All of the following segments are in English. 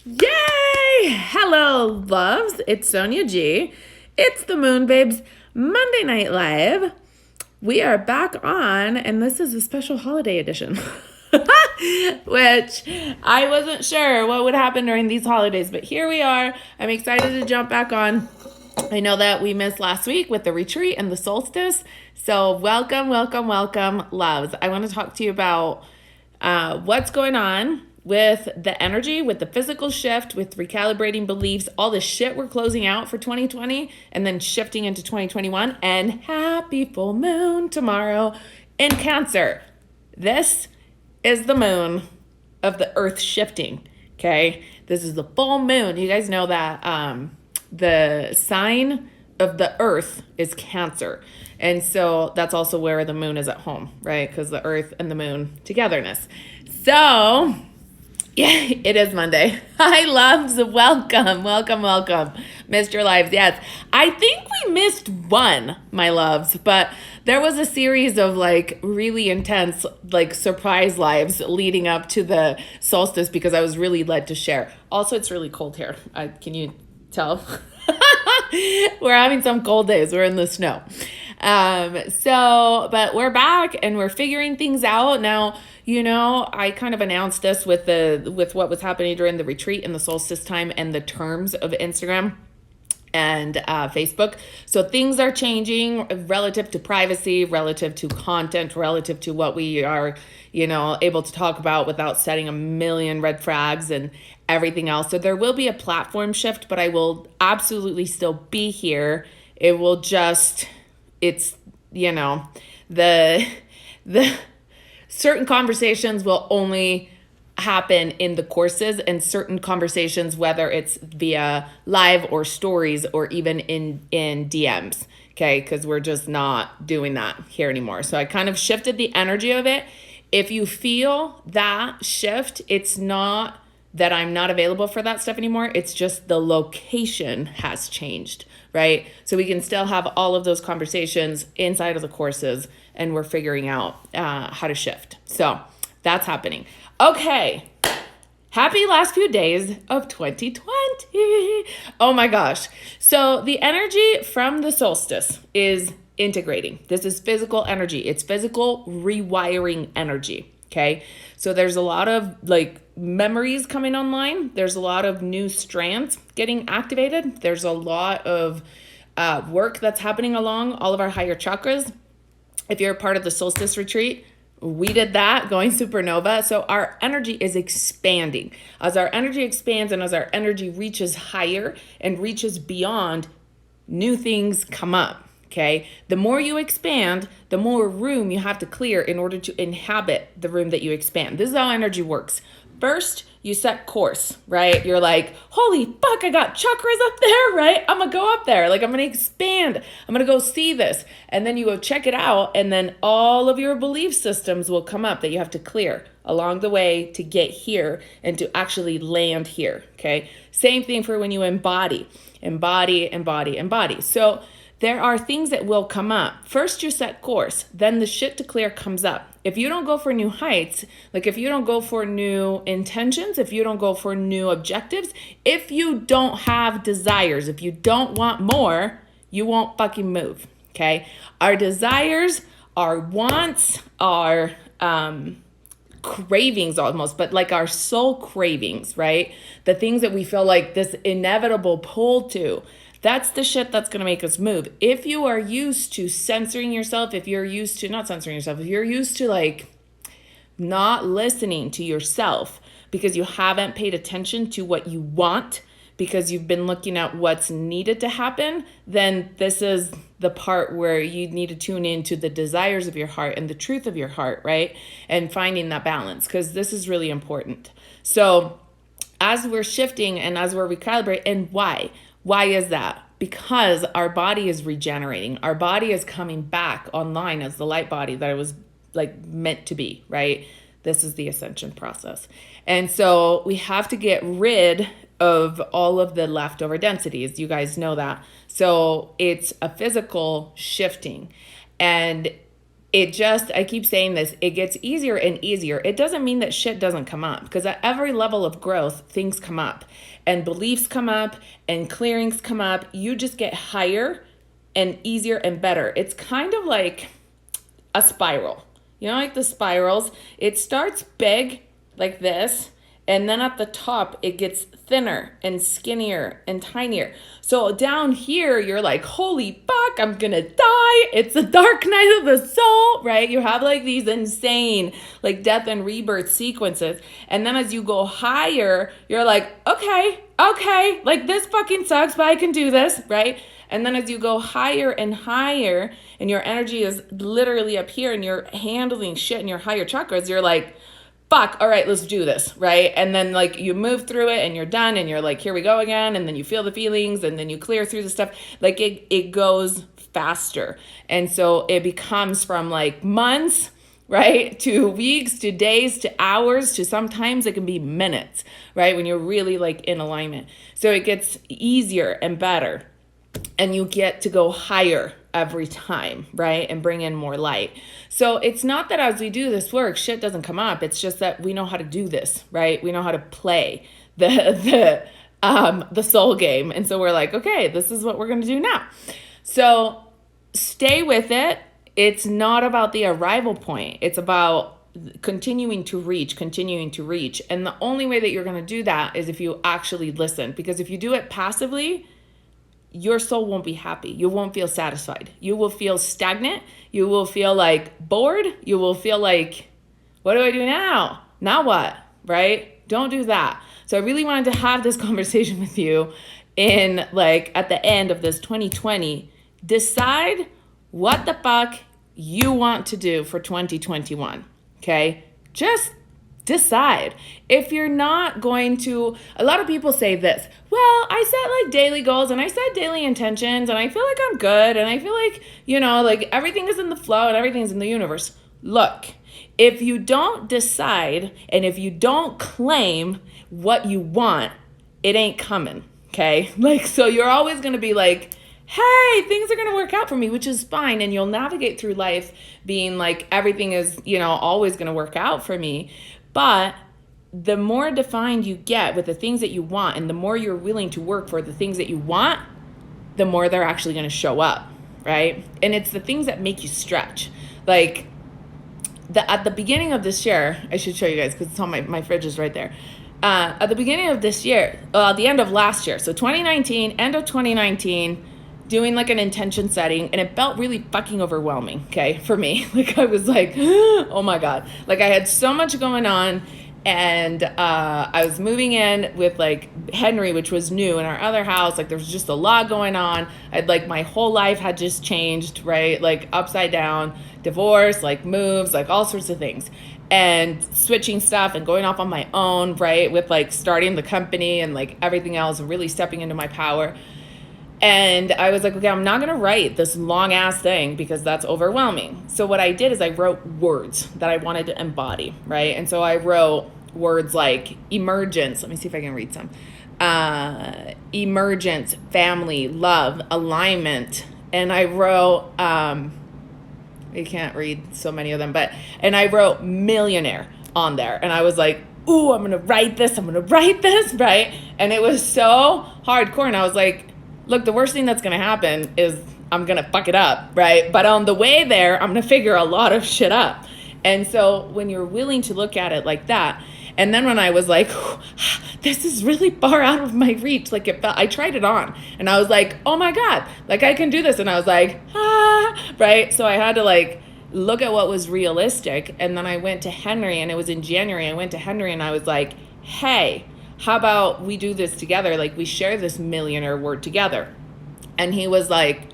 Yay! Hello, loves. It's Sonia G. It's the Moon Babes Monday Night Live. We are back on, and this is a special holiday edition, which I wasn't sure what would happen during these holidays, but here we are. I'm excited to jump back on. I know that we missed last week with the retreat and the solstice. So welcome, loves. I want to talk to you about what's going on with the energy, with the physical shift, with recalibrating beliefs, all the shit we're closing out for 2020 and then shifting into 2021. And happy full moon tomorrow in Cancer. This is the moon of the earth shifting. Okay. This is the full moon. You guys know that the sign of the earth is Cancer. And so that's also where the moon is at home, right? Because the earth and the moon, togetherness. So yeah, it is Monday. Hi, loves. Welcome. Missed your lives. Yes. I think we missed one, my loves, but there was a series of like really intense, like surprise lives leading up to the solstice because I was really led to share. Also, it's really cold here. Can you tell? We're having some cold days. We're in the snow. But we're back and we're figuring things out now. You know, I kind of announced this with what was happening during the retreat and the solstice time and the terms of Instagram and Facebook. So things are changing relative to privacy, relative to content, relative to what we are, able to talk about without setting a million red flags and everything else. So there will be a platform shift, but I will absolutely still be here. It will just, the certain conversations will only happen in the courses, and certain conversations, whether it's via live or stories or even in DMs, okay? Because we're just not doing that here anymore. So I kind of shifted the energy of it. If you feel that shift, it's not that I'm not available for that stuff anymore. It's just the location has changed, right? So we can still have all of those conversations inside of the courses, and we're figuring out how to shift. So that's happening. Okay. Happy last few days of 2020. Oh my gosh. So the energy from the solstice is integrating. This is physical energy. It's physical rewiring energy. Okay. So there's a lot of like memories coming online. There's a lot of new strands getting activated. There's a lot of work that's happening along all of our higher chakras. If you're a part of the solstice retreat, we did that going supernova. So our energy is expanding. As our energy expands and as our energy reaches higher and reaches beyond, new things come up. Okay. The more you expand, the more room you have to clear in order to inhabit the room that you expand. This is how energy works. First, you set course, right? You're like, holy fuck, I got chakras up there, right? I'm gonna go up there. Like, I'm gonna expand. I'm gonna go see this. And then you go check it out. And then all of your belief systems will come up that you have to clear along the way to get here and to actually land here, okay? Same thing for when you embody. So there are things that will come up. First, you set course. Then the shit to clear comes up. If you don't go for new heights, like if you don't go for new intentions, if you don't go for new objectives, if you don't have desires, if you don't want more, you won't fucking move, okay? Our desires, our wants, our cravings almost, but like our soul cravings, right? The things that we feel like this inevitable pull to, that's the shit that's going to make us move. If you are used to censoring yourself, if you're used to not censoring yourself, if you're used to like not listening to yourself because you haven't paid attention to what you want, because you've been looking at what's needed to happen, then this is the part where you need to tune into the desires of your heart and the truth of your heart, right? And finding that balance, because this is really important. So as we're shifting and as we're recalibrating, and why? Why is that? Because our body is regenerating. Our body is coming back online as the light body that it was like meant to be, right? This is the ascension process. And so we have to get rid of all of the leftover densities. You guys know that. So it's a physical shifting. And I keep saying this, it gets easier and easier. It doesn't mean that shit doesn't come up, because at every level of growth, things come up and beliefs come up and clearings come up. You just get higher and easier and better. It's kind of like a spiral. You know, like the spirals, it starts big like this, and then at the top, it gets thinner and skinnier and tinier. So down here, you're like, holy fuck, I'm gonna die. It's the dark night of the soul, right? You have like these insane like death and rebirth sequences. And then as you go higher, you're like, okay, like this fucking sucks, but I can do this, right? And then as you go higher and higher, and your energy is literally up here and you're handling shit in your higher chakras, you're like, fuck, all right, let's do this, right? And then like you move through it and you're done and you're like, here we go again. And then you feel the feelings and then you clear through the stuff. Like it goes faster. And so it becomes from like months, right, to weeks, to days, to hours, to sometimes it can be minutes, right? When you're really like in alignment. So it gets easier and better. And you get to go higher every time, right? And bring in more light. So it's not that as we do this work, shit doesn't come up. It's just that we know how to do this, right? We know how to play the soul game. And so we're like, okay, this is what we're going to do now. So stay with it. It's not about the arrival point. It's about continuing to reach. And the only way that you're going to do that is if you actually listen. Because if you do it passively, your soul won't be happy. You won't feel satisfied. You will feel stagnant. You will feel like bored. You will feel like, what do I do now? Now what? Right? Don't do that. So I really wanted to have this conversation with you in like at the end of this 2020. Decide what the fuck you want to do for 2021. Okay? Just decide. If you're not going to, a lot of people say this, well, I set like daily goals and I set daily intentions and I feel like I'm good and I feel like, you know, like everything is in the flow and everything's in the universe. Look, if you don't decide and if you don't claim what you want, it ain't coming, okay? Like, so you're always going to be like, hey, things are going to work out for me, which is fine. And you'll navigate through life being like, everything is, you know, always going to work out for me. But the more defined you get with the things that you want and the more you're willing to work for the things that you want, the more they're actually going to show up, right? And it's the things that make you stretch. Like at the beginning of this year, I should show you guys because it's on my fridge is right there. At the beginning of this year, the end of last year, so 2019, end of 2019, doing like an intention setting, and it felt really fucking overwhelming, okay, for me. Like I was like, oh my God. Like I had so much going on, and I was moving in with like Henry, which was new, in our other house. Like there was just a lot going on. I'd like my whole life had just changed, right? Like upside down, divorce, like moves, like all sorts of things. And switching stuff and going off on my own, right? With like starting the company and like everything else, really stepping into my power. And I was like, okay, I'm not going to write this long ass thing because that's overwhelming. So what I did is I wrote words that I wanted to embody, right? And so I wrote words like emergence. Let me see if I can read some. Emergence, family, love, alignment. And I wrote, I can't read so many of them, and I wrote millionaire on there. And I was like, ooh, I'm going to write this, right? And it was so hardcore. And I was like, look, the worst thing that's going to happen is I'm going to fuck it up, right? But on the way there, I'm going to figure a lot of shit up. And so when you're willing to look at it like that, and then when I was like, this is really far out of my reach, like it felt, I tried it on and I was like, oh my God, like I can do this. And I was like, right? So I had to like look at what was realistic. And then I went to Henry, and it was in January. I went to Henry and I was like, hey, how about we do this together? Like we share this millionaire word together. And he was like,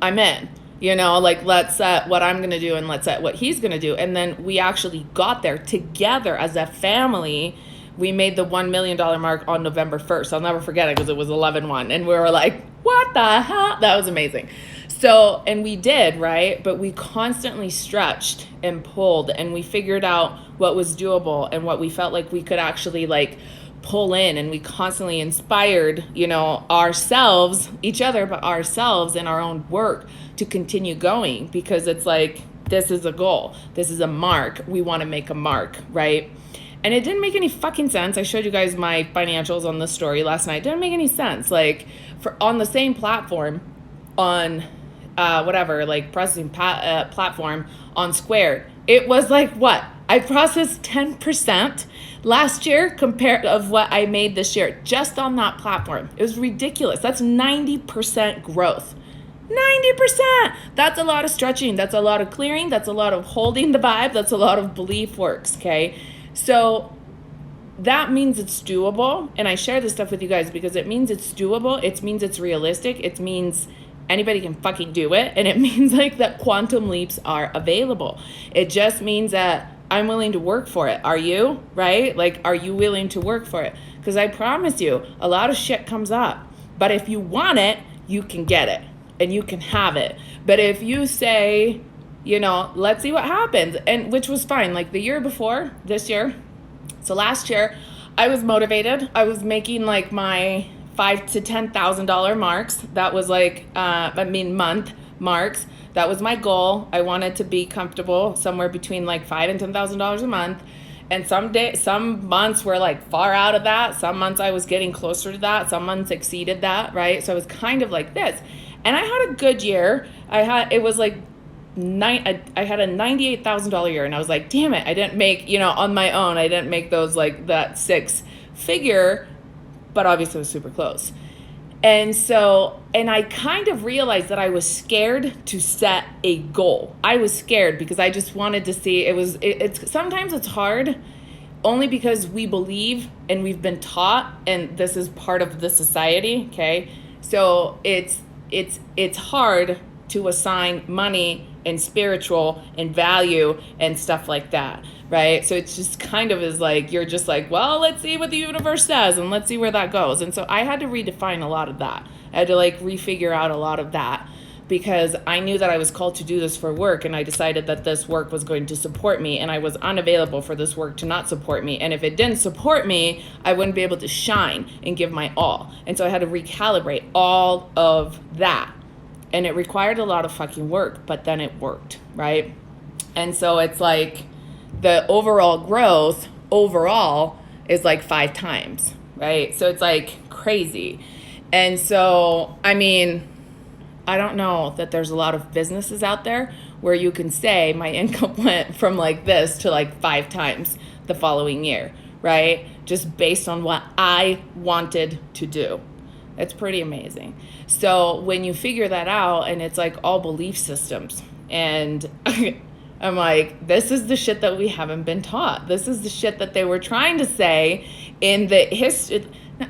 I'm in, you know, like let's set what I'm going to do and let's set what he's going to do. And then we actually got there together as a family. We made the $1 million mark on November 1st. I'll never forget it because it was 11/1. And we were like, what the hell? That was amazing. So, and we did, right? But we constantly stretched and pulled, and we figured out what was doable and what we felt like we could actually like pull in, and we constantly inspired, you know, each other, but ourselves in our own work to continue going, because it's like, this is a goal. This is a mark. We want to make a mark, right? And it didn't make any fucking sense. I showed you guys my financials on the story last night. It didn't make any sense. Like, for on the same platform, on whatever, like processing platform on Square, it was like, what? I processed 10% last year compared of what I made this year just on that platform. It was ridiculous. That's 90% growth. 90%. That's a lot of stretching. That's a lot of clearing. That's a lot of holding the vibe. That's a lot of belief works, okay? So that means it's doable. And I share this stuff with you guys because it means it's doable. It means it's realistic. It means anybody can fucking do it. And it means like that quantum leaps are available. It just means that I'm willing to work for it. Are you? Right? Like, are you willing to work for it? Because I promise you, a lot of shit comes up. But if you want it, you can get it. And you can have it. But if you say, you know, let's see what happens, and which was fine, like the year before, this year, so last year, I was motivated. I was making like my $5,000 to $10,000 marks. That was like, month marks. That was my goal. I wanted to be comfortable somewhere between like $5,000 and $10,000 a month. And some months were like far out of that. Some months I was getting closer to that. Some months exceeded that, right? So it was kind of like this. And I had a good year. I had a $98,000 year, and I was like, damn it, I didn't make, you know, on my own, I didn't make those, like that 6-figure, but obviously it was super close. And so, and I kind of realized that I was scared to set a goal. I was scared because I just wanted to see, it's sometimes it's hard only because we believe and we've been taught, and this is part of the society, okay? So it's hard to assign money and spiritual and value and stuff like that, right? So it's just kind of is like, you're just like, well, let's see what the universe says and let's see where that goes. And so I had to redefine a lot of that. I had to like refigure out a lot of that because I knew that I was called to do this for work, and I decided that this work was going to support me, and I was unavailable for this work to not support me. And if it didn't support me, I wouldn't be able to shine and give my all. And so I had to recalibrate all of that. And it required a lot of fucking work, but then it worked, right? And so it's like the overall growth is like 5 times, right? So it's like crazy. And so, I mean, I don't know that there's a lot of businesses out there where you can say my income went from like this to like 5 times the following year, right? Just based on what I wanted to do. It's pretty amazing. So when you figure that out, and it's like all belief systems, and I'm like, this is the shit that we haven't been taught. This is the shit that they were trying to say in the history.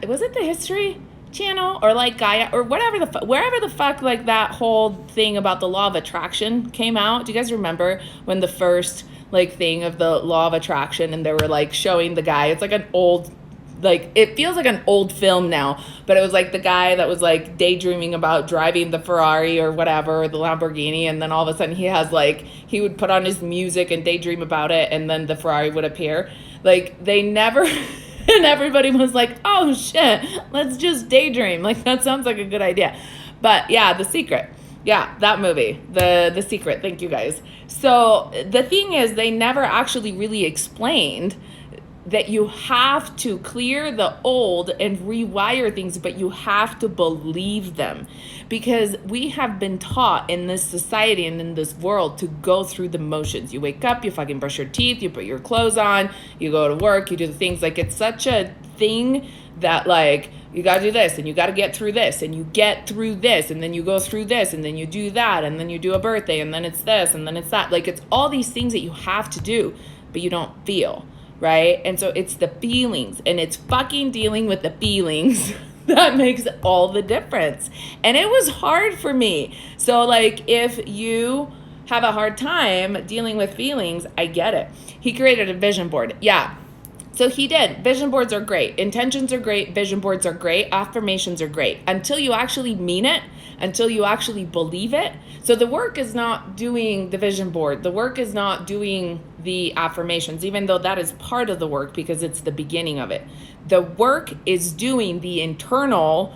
Was it the History Channel or like Gaia or whatever wherever the fuck like that whole thing about the law of attraction came out? Do you guys remember when the first like thing of the law of attraction, and they were like showing the guy? It's like an old, like it feels like an old film now, but it was like the guy that was like daydreaming about driving the Ferrari or whatever, or the Lamborghini, and then all of a sudden he has like, he would put on his music and daydream about it, and then the Ferrari would appear. Like they never and everybody was like, oh shit, let's just daydream. Like that sounds like a good idea. But yeah, The Secret. Yeah, that movie, The Secret. Thank you guys. So the thing is, they never actually really explained that you have to clear the old and rewire things, but you have to believe them, because we have been taught in this society and in this world to go through the motions. You wake up, you fucking brush your teeth, you put your clothes on, you go to work, you do the things. Like it's such a thing that like, you got to do this and you got to get through this and you get through this and then you go through this and then you do that and then you do a birthday and then it's this and then it's that. Like it's all these things that you have to do, but you don't feel. Right? And so it's the feelings, and it's fucking dealing with the feelings that makes all the difference. And it was hard for me. So like if you have a hard time dealing with feelings, I get it. He created a vision board. Yeah. So he did. Vision boards are great. Intentions are great. Vision boards are great. Affirmations are great. Until you actually mean it, until you actually believe it. So the work is not doing the vision board. The work is not doing the affirmations, even though that is part of the work because it's the beginning of it. The work is doing the internal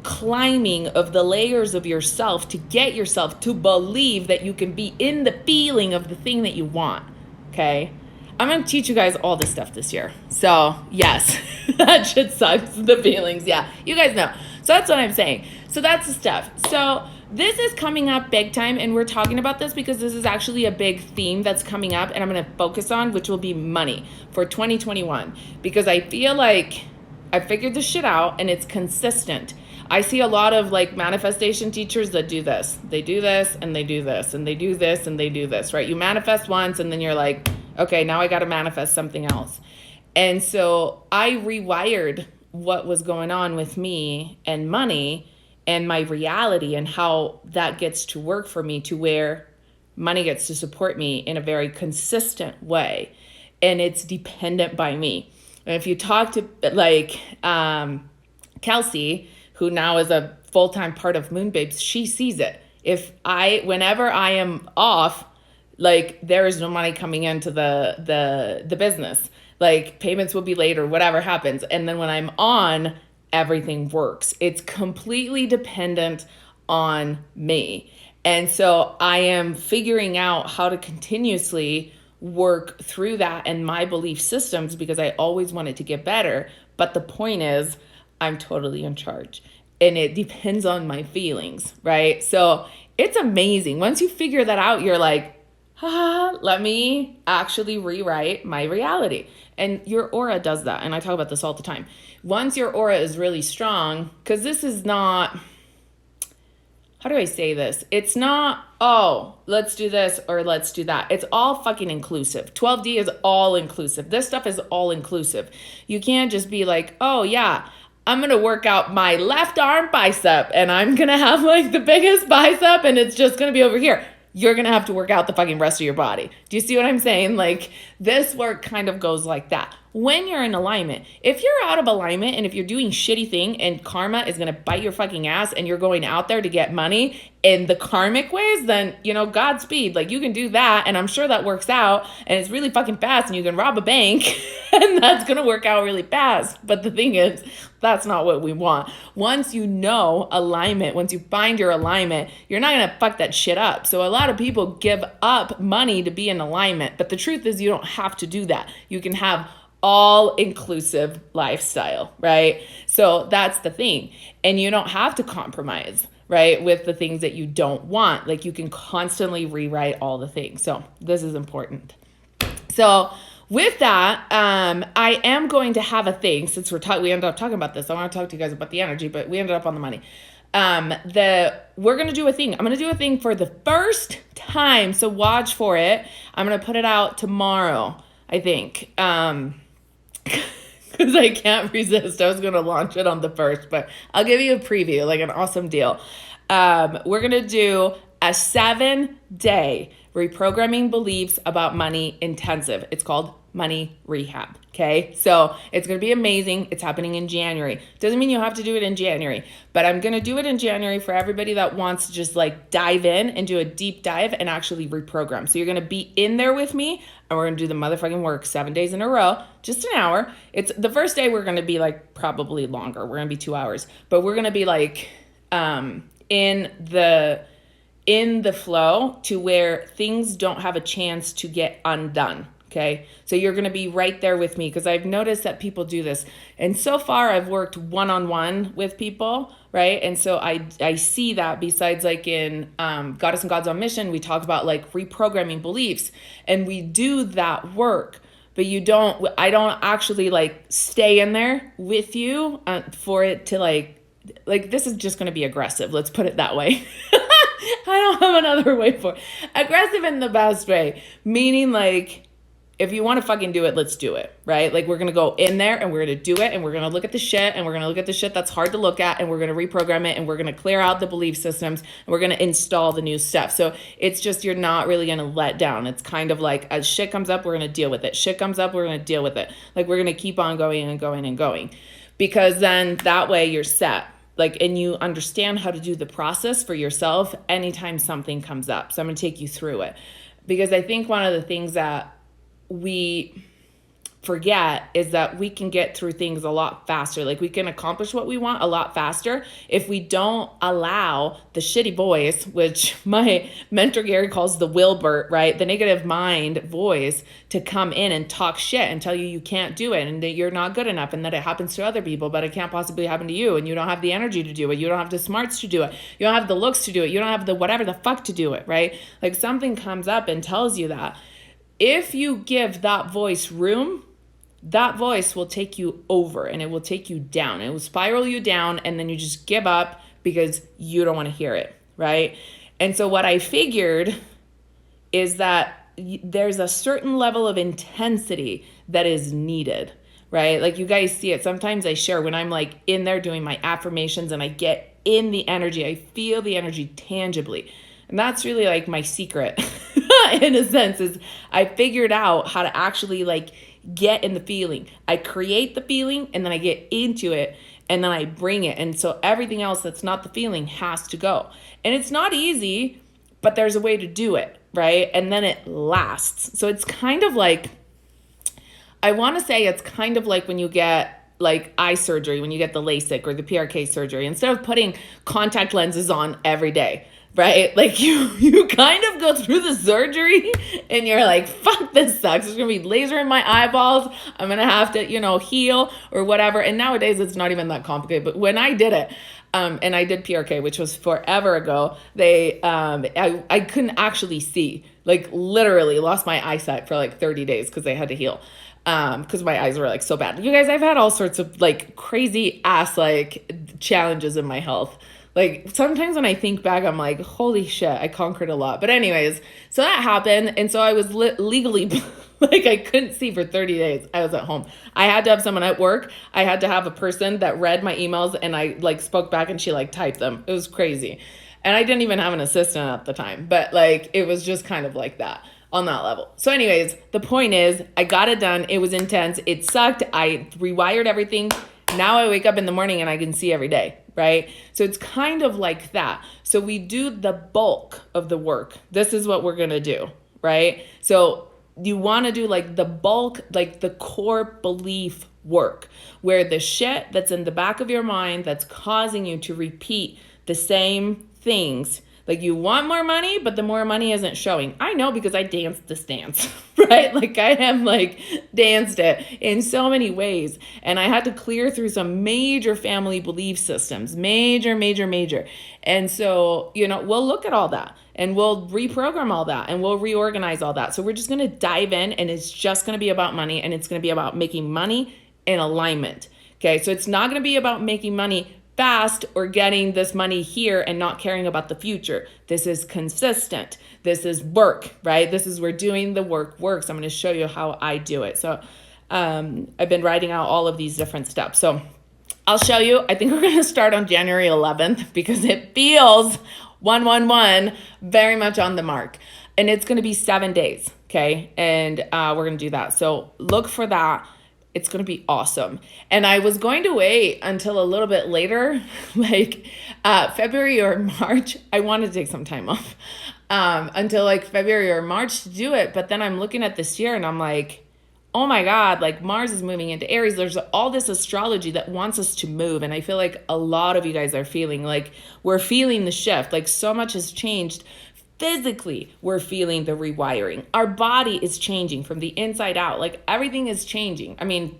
climbing of the layers of yourself to get yourself to believe that you can be in the feeling of the thing that you want. Okay? I'm going to teach you guys all this stuff this year. So, yes, that shit sucks. The feelings. Yeah, you guys know. So that's what I'm saying. So that's the stuff. So this is coming up big time, and we're talking about this because this is actually a big theme that's coming up, and I'm going to focus on, which will be money for 2021, because I feel like I figured this shit out and it's consistent. I see a lot of like manifestation teachers that do this. They do this and they do this and they do this and they do this, right? You manifest once and then you're like, okay, now I got to manifest something else. And so I rewired what was going on with me and money and my reality and how that gets to work for me, to where money gets to support me in a very consistent way. And it's dependent by me. And if you talk to like Kelsey, who now is a full-time part of Moonbabes, she sees it. Whenever I am off, like there is no money coming into the business. Like payments will be late or whatever happens. And then when I'm on, everything works. It's completely dependent on me. And so I am figuring out how to continuously work through that and my belief systems, because I always wanted to get better. But the point is, I'm totally in charge, and it depends on my feelings, right? So it's amazing. Once you figure that out, you're like, let me actually rewrite my reality. And your aura does that. And I talk about this all the time. Once your aura is really strong, because this is not, how do I say this? It's not, oh, let's do this or let's do that. It's all fucking inclusive. 12D is all inclusive. This stuff is all inclusive. You can't just be like, oh yeah, I'm going to work out my left arm bicep and I'm going to have like the biggest bicep and it's just going to be over here. You're going to have to work out the fucking rest of your body. Do you see what I'm saying? Like this work kind of goes like that. When you're in alignment, if you're out of alignment and if you're doing shitty thing and karma is going to bite your fucking ass and you're going out there to get money in the karmic ways, then, you know, Godspeed. Like you can do that. And I'm sure that works out and it's really fucking fast and you can rob a bank and that's going to work out really fast. But the thing is, that's not what we want. Once you know alignment, once you find your alignment, you're not going to fuck that shit up. So a lot of people give up money to be in alignment. But the truth is you don't have to do that. You can have all-inclusive lifestyle, right? So that's the thing. And you don't have to compromise, right, with the things that you don't want. Like you can constantly rewrite all the things. So this is important. So with that, I am going to have a thing, since we ended up talking about this. I want to talk to you guys about the energy, but we ended up on the money. We're going to do a thing. I'm going to do a thing for the first time. So watch for it. I'm going to put it out tomorrow, I think. Because I can't resist. I was going to launch it on the 1st, but I'll give you a preview, like an awesome deal. We're going to do a 7-day reprogramming beliefs about money intensive. It's called Money Rehab. Okay. So it's going to be amazing. It's happening in January. Doesn't mean you have to do it in January, but I'm going to do it in January for everybody that wants to just like dive in and do a deep dive and actually reprogram. So you're going to be in there with me and we're going to do the motherfucking work 7 days in a row, just an hour. It's the first day we're going to be like probably longer. We're going to be 2 hours, but we're going to be like, in the flow to where things don't have a chance to get undone. Okay. So you're going to be right there with me because I've noticed that people do this. And so far I've worked one-on-one with people. Right. And so I see that besides like in Goddess and Gods on Mission, we talk about like reprogramming beliefs and we do that work, but I don't actually like stay in there with you for it to like this is just going to be aggressive. Let's put it that way. I don't have another way for it. Aggressive in the best way, meaning like, if you want to fucking do it, let's do it, right? Like we're going to go in there and we're going to do it and we're going to look at the shit and we're going to look at the shit that's hard to look at and we're going to reprogram it and we're going to clear out the belief systems and we're going to install the new stuff. So it's just, you're not really going to let down. It's kind of like as shit comes up, we're going to deal with it. Shit comes up, we're going to deal with it. Like we're going to keep on going and going and going because then that way you're set. Like, and you understand how to do the process for yourself anytime something comes up. So I'm going to take you through it because I think one of the things that we forget is that we can get through things a lot faster. Like we can accomplish what we want a lot faster if we don't allow the shitty voice, which my mentor Gary calls the Wilbert, right? The negative mind voice, to come in and talk shit and tell you you can't do it and that you're not good enough and that it happens to other people, but it can't possibly happen to you, and you don't have the energy to do it. You don't have the smarts to do it. You don't have the looks to do it. You don't have the whatever the fuck to do it, right? Like something comes up and tells you that. If you give that voice room, that voice will take you over and it will take you down. It will spiral you down, and then you just give up because you don't want to hear it, right? And so what I figured is that there's a certain level of intensity that is needed, right? Like you guys see it. Sometimes I share when I'm like in there doing my affirmations and I get in the energy, I feel the energy tangibly. And that's really like my secret in a sense, is I figured out how to actually like get in the feeling. I create the feeling and then I get into it and then I bring it. And so everything else that's not the feeling has to go. And it's not easy, but there's a way to do it, right? And then it lasts. So it's kind of like, I want to say it's kind of like when you get like eye surgery, when you get the LASIK or the PRK surgery, instead of putting contact lenses on every day, right? Like you kind of go through the surgery and you're like, fuck, this sucks. There's going to be laser in my eyeballs. I'm going to have to, heal or whatever. And nowadays it's not even that complicated. But when I did it, and I did PRK, which was forever ago, I couldn't actually see, like literally lost my eyesight for like 30 days because they had to heal. Because my eyes were like so bad. You guys, I've had all sorts of like crazy ass like challenges in my health. Like sometimes when I think back, I'm like, holy shit, I conquered a lot. But anyways, so that happened. And so I was legally, like I couldn't see for 30 days. I was at home. I had to have someone at work. I had to have a person that read my emails and I like spoke back and she like typed them. It was crazy. And I didn't even have an assistant at the time, but like, it was just kind of like that on that level. So anyways, the point is I got it done. It was intense. It sucked. I rewired everything. Now I wake up in the morning and I can see every day, right? So it's kind of like that. So we do the bulk of the work. This is what we're going to do, right? So you want to do like the bulk, like the core belief work, where the shit that's in the back of your mind that's causing you to repeat the same things. Like you want more money, but the more money isn't showing. I know because I danced this dance, right? Like I have like danced it in so many ways. And I had to clear through some major family belief systems, major. And so, we'll look at all that and we'll reprogram all that and we'll reorganize all that. So we're just going to dive in and it's just going to be about money, and it's going to be about making money in alignment. Okay. So it's not going to be about making money fast or getting this money here and not caring about the future. This is consistent. This is work, right? This is where doing the work works. I'm going to show you how I do it. So I've been writing out all of these different steps. So I'll show you. I think we're going to start on January 11th because it feels 111 very much on the mark. And it's going to be 7 days, okay? And we're going to do that. So look for that. It's going to be awesome. And I was going to wait until a little bit later, like February or March. I wanted to take some time off until like February or March to do it. But then I'm looking at this year and I'm like, oh my God, like Mars is moving into Aries. There's all this astrology that wants us to move. And I feel like a lot of you guys are feeling like we're feeling the shift. Like so much has changed. Physically, we're feeling the rewiring. Our body is changing from the inside out. Like everything is changing. I mean,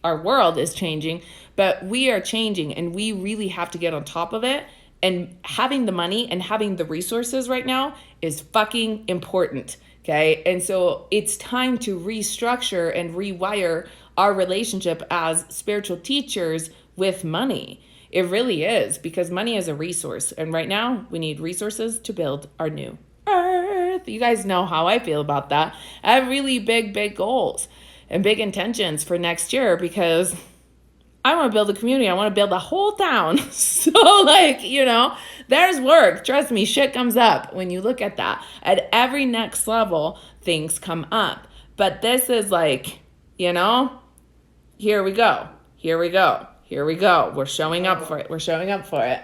our world is changing, but we are changing and we really have to get on top of it. And having the money and having the resources right now is fucking important. Okay. And so it's time to restructure and rewire our relationship as spiritual teachers with money. It really is, because money is a resource. And right now we need resources to build our new earth. You guys know how I feel about that. I have really big goals and big intentions for next year because I want to build a community. I want to build a whole town. So like, there's work. Trust me, shit comes up when you look at that. At every next level, things come up. But this is like, here we go. We're showing up for it.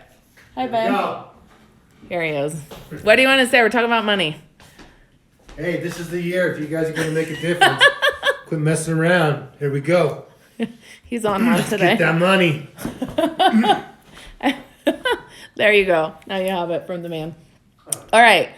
Hi, Ben. Here he is. What do you want to say? We're talking about money. Hey, this is the year if you guys are going to make a difference. Quit messing around. Here we go. He's on one today. Get that money. There you go. Now you have it from the man. All right.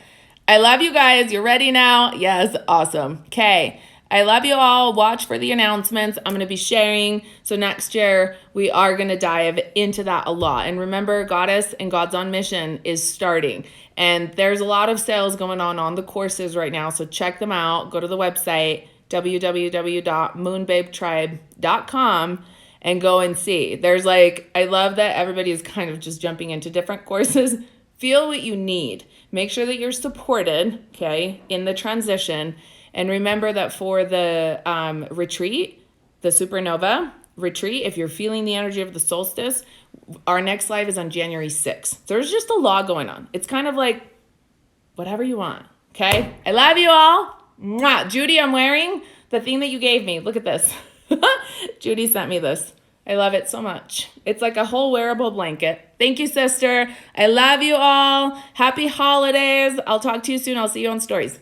I love you guys. You're ready now? Yes. Awesome. Okay. I love you all. Watch for the announcements. I'm going to be sharing. So next year, we are going to dive into that a lot. And remember, Goddess and God's on Mission is starting. And there's a lot of sales going on the courses right now. So check them out. Go to the website, www.moonbabetribe.com, and go and see. There's I love that everybody is kind of just jumping into different courses. Feel what you need. Make sure that you're supported, okay, in the transition. And remember that for the retreat, the Supernova retreat, if you're feeling the energy of the solstice, our next live is on January 6th. There's just a lot going on. It's kind of like whatever you want, okay? I love you all. Mwah. Judy, I'm wearing the thing that you gave me. Look at this. Judy sent me this. I love it so much. It's like a whole wearable blanket. Thank you, sister. I love you all. Happy holidays. I'll talk to you soon. I'll see you on stories.